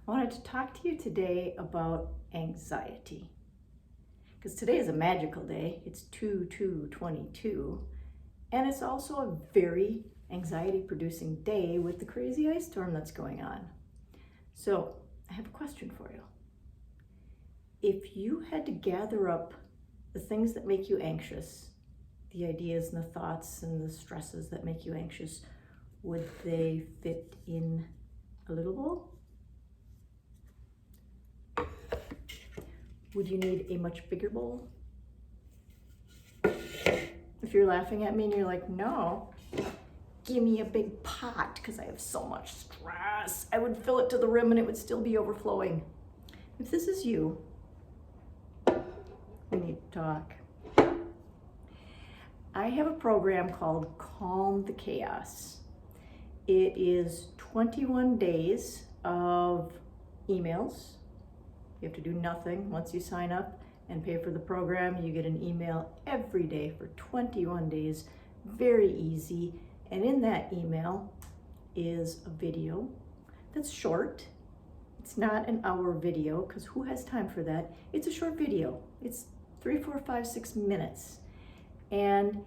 I wanted to talk to you today about anxiety. Because today is a magical day. It's 2/2/22, and it's also a very anxiety-producing day with the crazy ice storm that's going on. So, I have a question for you. If you had to gather up the things that make you anxious, the ideas and the thoughts and the stresses that make you anxious, would they fit in a little bowl? Would you need a much bigger bowl? If you're laughing at me and you're like, no, give me a big pot because I have so much stress, I would fill it to the rim and it would still be overflowing. If this is you, we need to talk. I have a program called Calm the Chaos. It is 21 days of emails. You have to do nothing. Once you sign up and pay for the program, you get an email every day for 21 days. Very easy. And in that email is a video that's short. It's not an hour video because who has time for that? It's a short video. It's 3, 4, 5, 6 minutes. And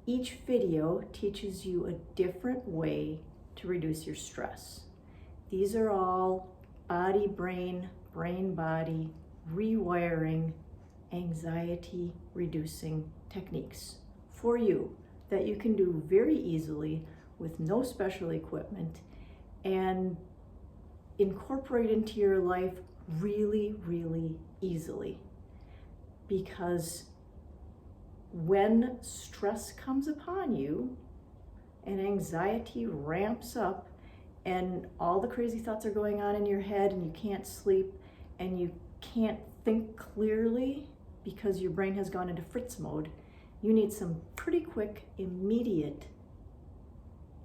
each video teaches you a different way to reduce your stress. These are all body, brain, brain-body, rewiring, anxiety reducing techniques for you that you can do very easily with no special equipment and incorporate into your life really, really easily. Because when stress comes upon you and anxiety ramps up and all the crazy thoughts are going on in your head and you can't sleep and you can't think clearly because your brain has gone into fritz mode, you need some pretty quick, immediate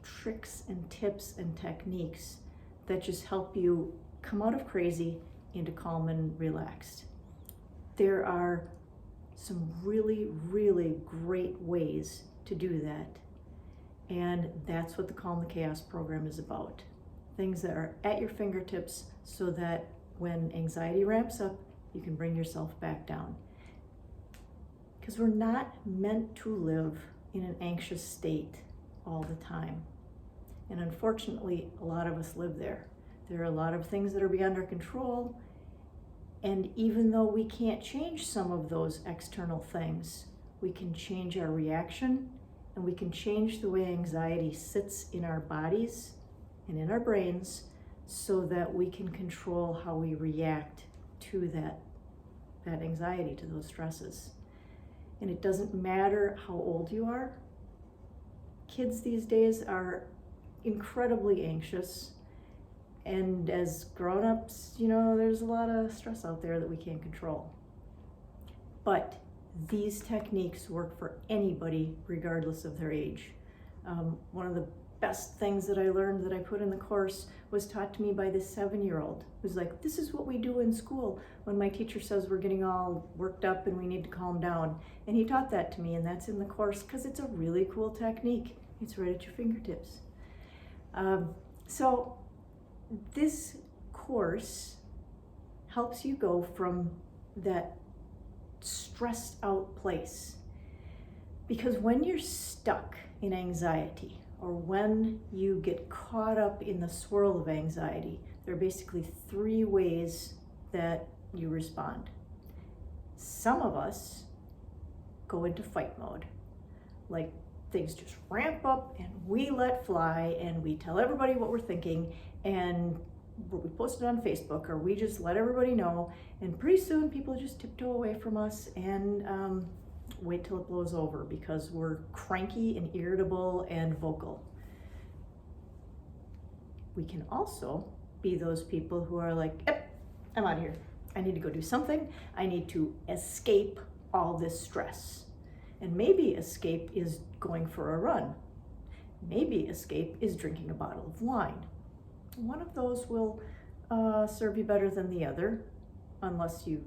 tricks and tips and techniques that just help you come out of crazy into calm and relaxed. There are some really, really great ways to do that. And that's what the Calm the Chaos program is about. Things that are at your fingertips so that when anxiety ramps up, you can bring yourself back down. Because we're not meant to live in an anxious state all the time. And unfortunately, a lot of us live there. There are a lot of things that are beyond our control. And even though we can't change some of those external things, we can change our reaction and we can change the way anxiety sits in our bodies and in our brains so that we can control how we react to that anxiety, to those stresses. And it doesn't matter how old you are. Kids these days are incredibly anxious. And as grown-ups, there's a lot of stress out there that we can't control. But these techniques work for anybody, regardless of their age. One of the best things that I learned that I put in the course was taught to me by this 7-year-old who's like, this is what we do in school when my teacher says we're getting all worked up and we need to calm down. And he taught that to me, and that's in the course because it's a really cool technique. It's right at your fingertips. So this course helps you go from that stressed out place. Because when you're stuck in anxiety, or when you get caught up in the swirl of anxiety, there are basically 3 ways that you respond. Some of us go into fight mode. Like things just ramp up and we let fly and we tell everybody what we're thinking and we post it on Facebook or we just let everybody know, and pretty soon people just tiptoe away from us and wait till it blows over because we're cranky and irritable and vocal. We can also be those people who are like, yep, I'm out of here. I need to go do something. I need to escape all this stress. And maybe escape is going for a run. Maybe escape is drinking a bottle of wine. One of those will serve you better than the other, unless you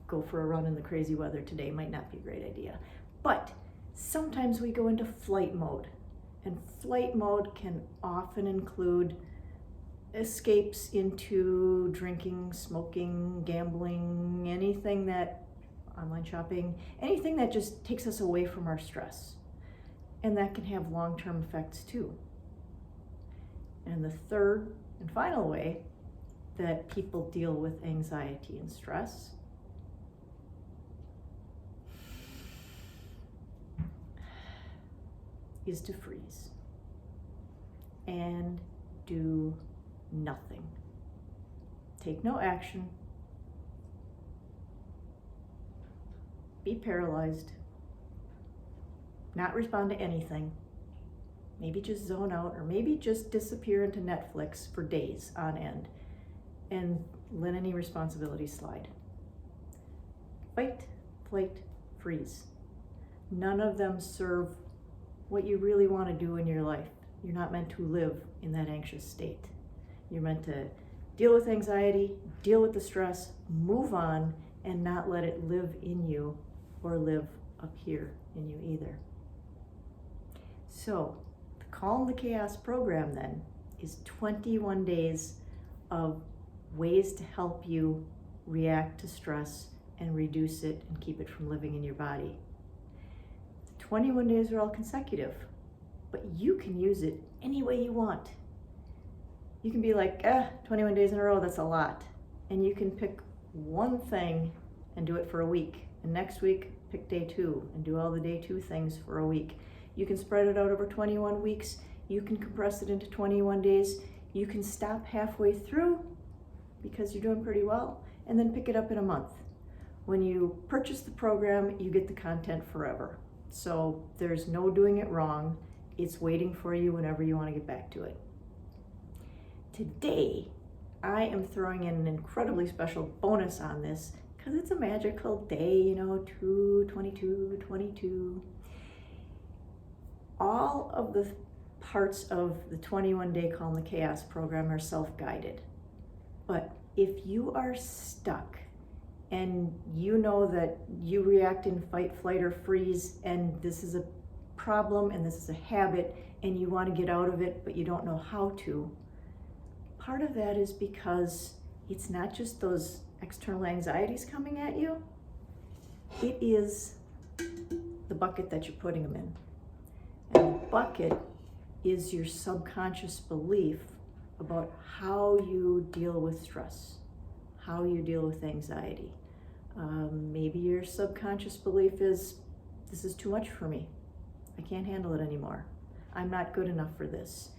go for a run in the crazy weather today. Might not be a great idea. But sometimes we go into flight mode, and flight mode can often include escapes into drinking, smoking, gambling, anything that, online shopping, anything that just takes us away from our stress. And that can have long-term effects too. And the third and final way that people deal with anxiety and stress is to freeze and do nothing. Take no action. Be paralyzed. Not respond to anything. Maybe just zone out, or maybe just disappear into Netflix for days on end and let any responsibility slide. Fight, flight, freeze. None of them serve what you really want to do in your life. You're not meant to live in that anxious state. You're meant to deal with anxiety, deal with the stress, move on, and not let it live in you or live up here in you either. So, the Calm the Chaos program then is 21 days of ways to help you react to stress and reduce it and keep it from living in your body. 21 days are all consecutive, but you can use it any way you want. You can be like, 21 days in a row, that's a lot. And you can pick one thing and do it for a week. And next week, pick day 2 and do all the day 2 things for a week. You can spread it out over 21 weeks. You can compress it into 21 days. You can stop halfway through because you're doing pretty well, and then pick it up in a month. When you purchase the program, you get the content forever. So there's no doing it wrong. It's waiting for you whenever you want to get back to it. Today, I am throwing in an incredibly special bonus on this because it's a magical day, 2/22/22. All of the parts of the 21-day Calm the Chaos program are self-guided. But if you are stuck and you know that you react in fight, flight, or freeze, and this is a problem and this is a habit, and you want to get out of it, but you don't know how to, part of that is because it's not just those external anxieties coming at you, it is the bucket that you're putting them in. And the bucket is your subconscious belief about how you deal with stress, how you deal with anxiety. Maybe your subconscious belief is, this is too much for me. I can't handle it anymore. I'm not good enough for this.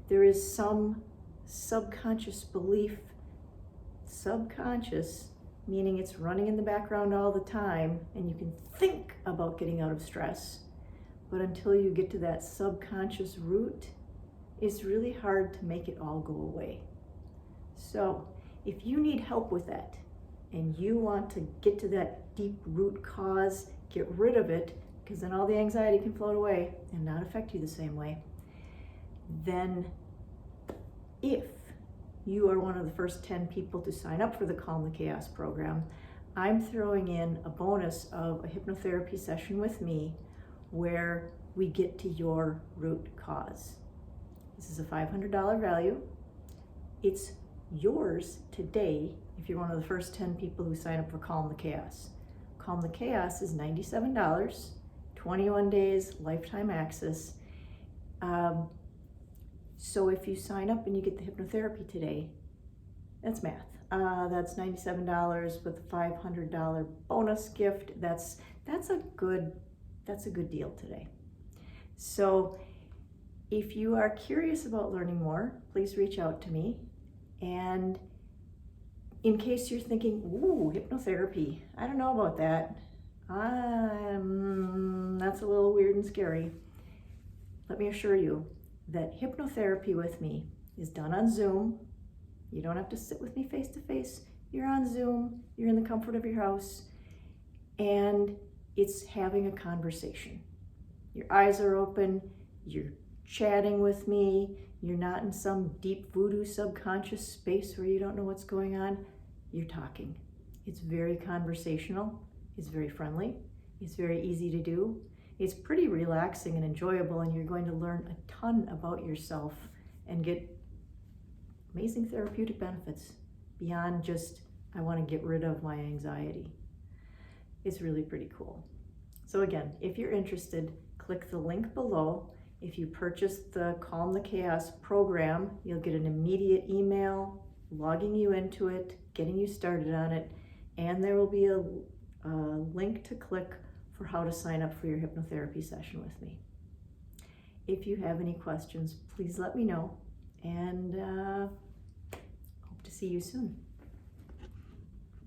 There is some subconscious belief, subconscious, meaning it's running in the background all the time, and you can think about getting out of stress, but until you get to that subconscious root, it's really hard to make it all go away. So if you need help with that, and you want to get to that deep root cause, get rid of it, because then all the anxiety can float away and not affect you the same way, then if you are one of the first 10 people to sign up for the Calm the Chaos program, I'm throwing in a bonus of a hypnotherapy session with me where we get to your root cause. This is a $500 value. It's yours today if you're one of the first 10 people who sign up for Calm the Chaos. Calm the Chaos is $97, 21 days, lifetime access. So if you sign up and you get the hypnotherapy today, that's math. That's $97 with a $500 bonus gift. That's a good deal today. So if you are curious about learning more, please reach out to me. And in case you're thinking, ooh, hypnotherapy, I don't know about that. That's a little weird and scary. Let me assure you that hypnotherapy with me is done on Zoom. You don't have to sit with me face to face. You're on Zoom, you're in the comfort of your house, and it's having a conversation. Your eyes are open, you're chatting with me, you're not in some deep voodoo subconscious space where you don't know what's going on. You're talking. It's very conversational, it's very friendly, it's very easy to do. It's pretty relaxing and enjoyable, and you're going to learn a ton about yourself and get amazing therapeutic benefits beyond just, I want to get rid of my anxiety. It's really pretty cool. So again, if you're interested, click the link below. If you purchase the Calm the Chaos program, you'll get an immediate email logging you into it, getting you started on it, and there will be a link to click for how to sign up for your hypnotherapy session with me. If you have any questions, please let me know, and hope to see you soon.